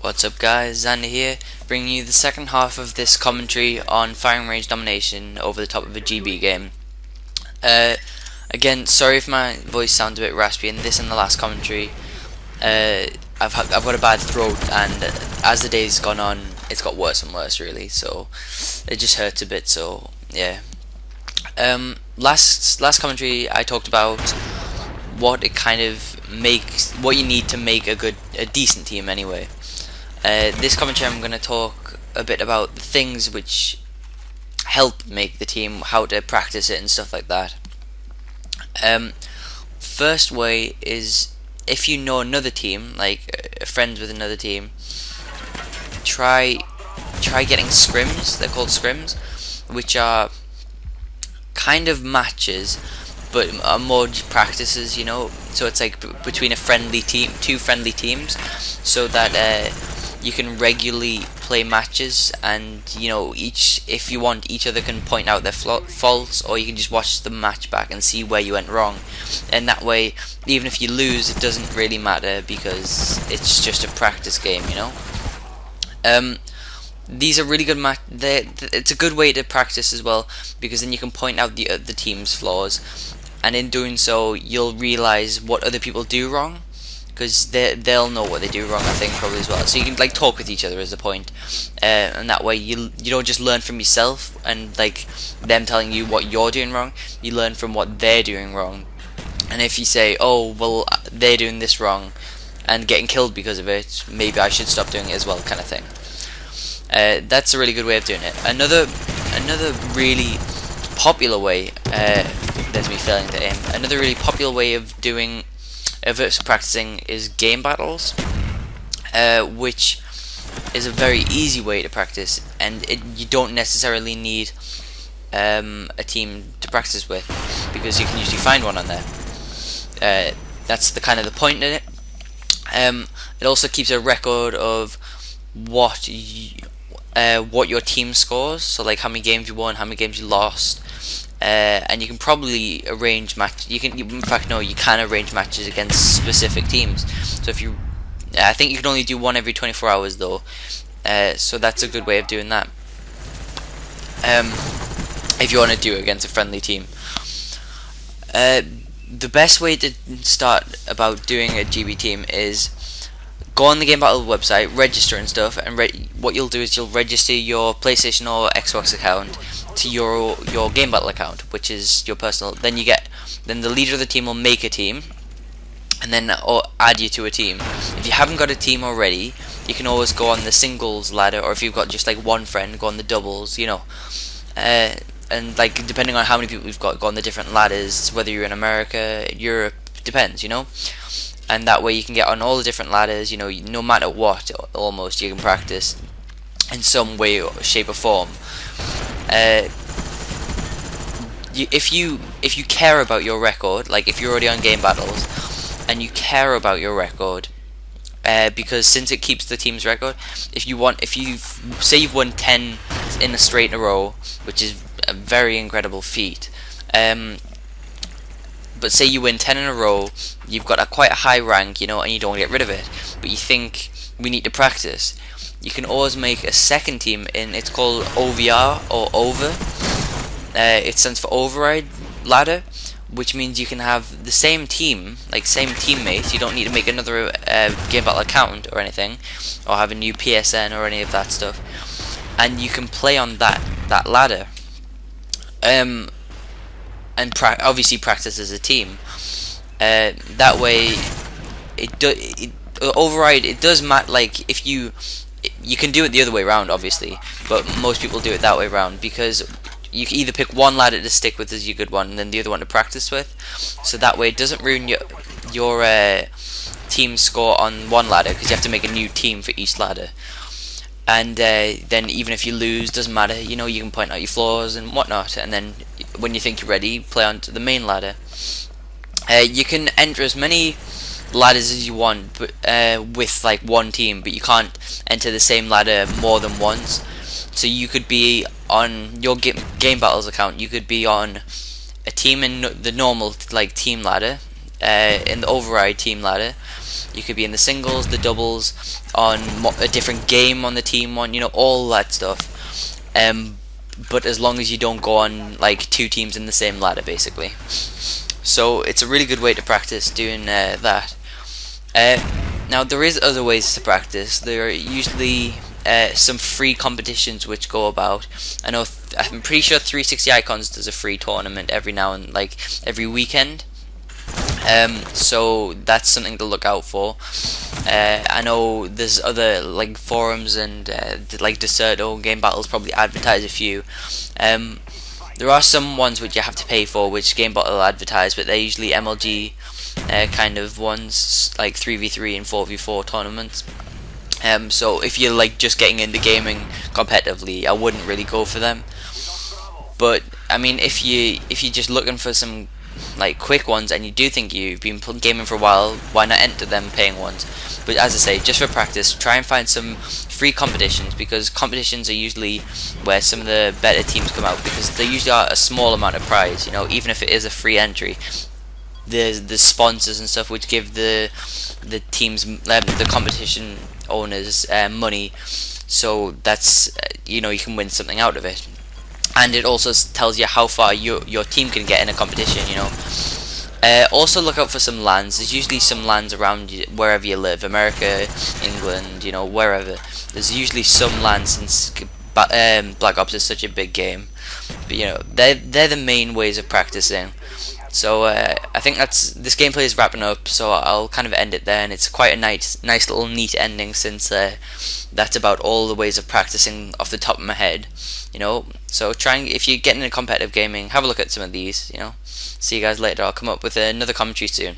What's up guys, Xander here, bringing you the second half of this commentary on firing range domination over the top of a GB game. Again, sorry if my voice sounds a bit raspy in this and the last commentary. I've got a bad throat, and as the days gone on, it's got worse and worse really, so it just hurts a bit, so yeah. Last commentary I talked about what it kind of makes, what you need to make a decent team anyway. This commentary I'm going to talk a bit about the things which help make the team, how to practice it and stuff like that. First way is, if you know another team, like friends with another team, try getting scrims. They're called scrims, which are kind of matches but are more practices, you know. So it's like between a friendly team, two friendly teams, so that you can regularly play matches, and you know, if you want, each other can point out their faults, or you can just watch the match back and see where you went wrong, and that way even if you lose it doesn't really matter because it's just a practice game, you know. These are really good it's a good way to practice as well, because then you can point out the team's flaws, and in doing so you'll realize what other people do wrong, because they'll know what they do wrong, I think, probably as well. So you can like talk with each other as a point, and that way you don't just learn from yourself and like them telling you what you're doing wrong. You learn from what they're doing wrong, and if you say, oh well, they're doing this wrong and getting killed because of it, maybe I should stop doing it as well, kind of thing. That's a really good way of doing it. Another really popular way, there's me failing to aim. Another really popular way of doing practicing is game battles, which is a very easy way to practice, and you don't necessarily need a team to practice with, because you can usually find one on there. That's the kind of the point in it. It also keeps a record of what your team scores, so like how many games you won, how many games you lost. And you can probably arrange you can arrange matches against specific teams. So I think you can only do one every 24 hours though. So that's a good way of doing that. If you want to do it against a friendly team. The best way to start about doing a GB team is go on the Game Battle website, register and stuff, and what you'll do is you'll register your PlayStation or Xbox account to your Game Battle account, which is your personal. Then the leader of the team will make a team, and then add you to a team. If you haven't got a team already, you can always go on the singles ladder, or if you've got just like one friend, go on the doubles, you know. And like depending on how many people we've got, go on the different ladders, whether you're in America, Europe, depends, you know. And that way you can get on all the different ladders, you know, no matter what, almost you can practice in some way or shape or form. If you care about your record, like if you're already on game battles and you care about your record, because since it keeps the team's record, if you say you've won 10 in a straight in a row, which is a very incredible feat, but say you win 10 in a row, you've got quite a high rank, you know, and you don't want to get rid of it, but you think we need to practice, you can always make a second team it's called OVR, or over. It stands for override ladder, which means you can have the same team, like same teammates. You don't need to make another Game Battle account or anything, or have a new PSN or any of that stuff, and you can play on that ladder. And obviously practice as a team. That way, override. It does matter. Like if you can do it the other way around, obviously, but most people do it that way around, because you can either pick one ladder to stick with as your good one, and then the other one to practice with. So that way, it doesn't ruin your team score on one ladder, because you have to make a new team for each ladder. And then even if you lose, doesn't matter, you know, you can point out your flaws and whatnot, and then when you think you're ready, play on to the main ladder. You can enter as many ladders as you want, but with like one team, but you can't enter the same ladder more than once. So you could be on your Game Battles account, you could be on a team in the normal like team ladder, in the override team ladder, You could be in the singles, the doubles, on a different game on the team one, you know, all that stuff. But as long as you don't go on like 2 teams in the same ladder, basically. So it's a really good way to practice doing that. Now there is other ways to practice. There are usually some free competitions which go about. I'm pretty sure 360 Icons does a free tournament every now and like every weekend. So that's something to look out for. I know there's other like forums and like Deserto Game Battles probably advertise a few. There are some ones which you have to pay for, which Game Battle advertise, but they're usually MLG kind of ones, like 3v3 and 4v4 tournaments. So if you're like just getting into gaming competitively, I wouldn't really go for them. But I mean, if you're just looking for some like quick ones and you do think you've been gaming for a while, why not enter them paying ones? But as I say, just for practice, try and find some free competitions, because competitions are usually where some of the better teams come out, because they usually are a small amount of prize, you know, even if it is a free entry. There's the sponsors and stuff which give the teams, the competition owners money, so that's you know, you can win something out of it. And it also tells you how far your team can get in a competition, you know. Also look out for some lands. There's usually some lands around you, wherever you live, America, England, you know, wherever. There's usually some lands, since Black Ops is such a big game. But you know, they're the main ways of practicing. So I think this gameplay is wrapping up, so I'll kind of end it there, and it's quite a nice little neat ending, since that's about all the ways of practicing off the top of my head, you know. So if you're getting into competitive gaming, have a look at some of these, you know. See you guys later. I'll come up with another commentary soon.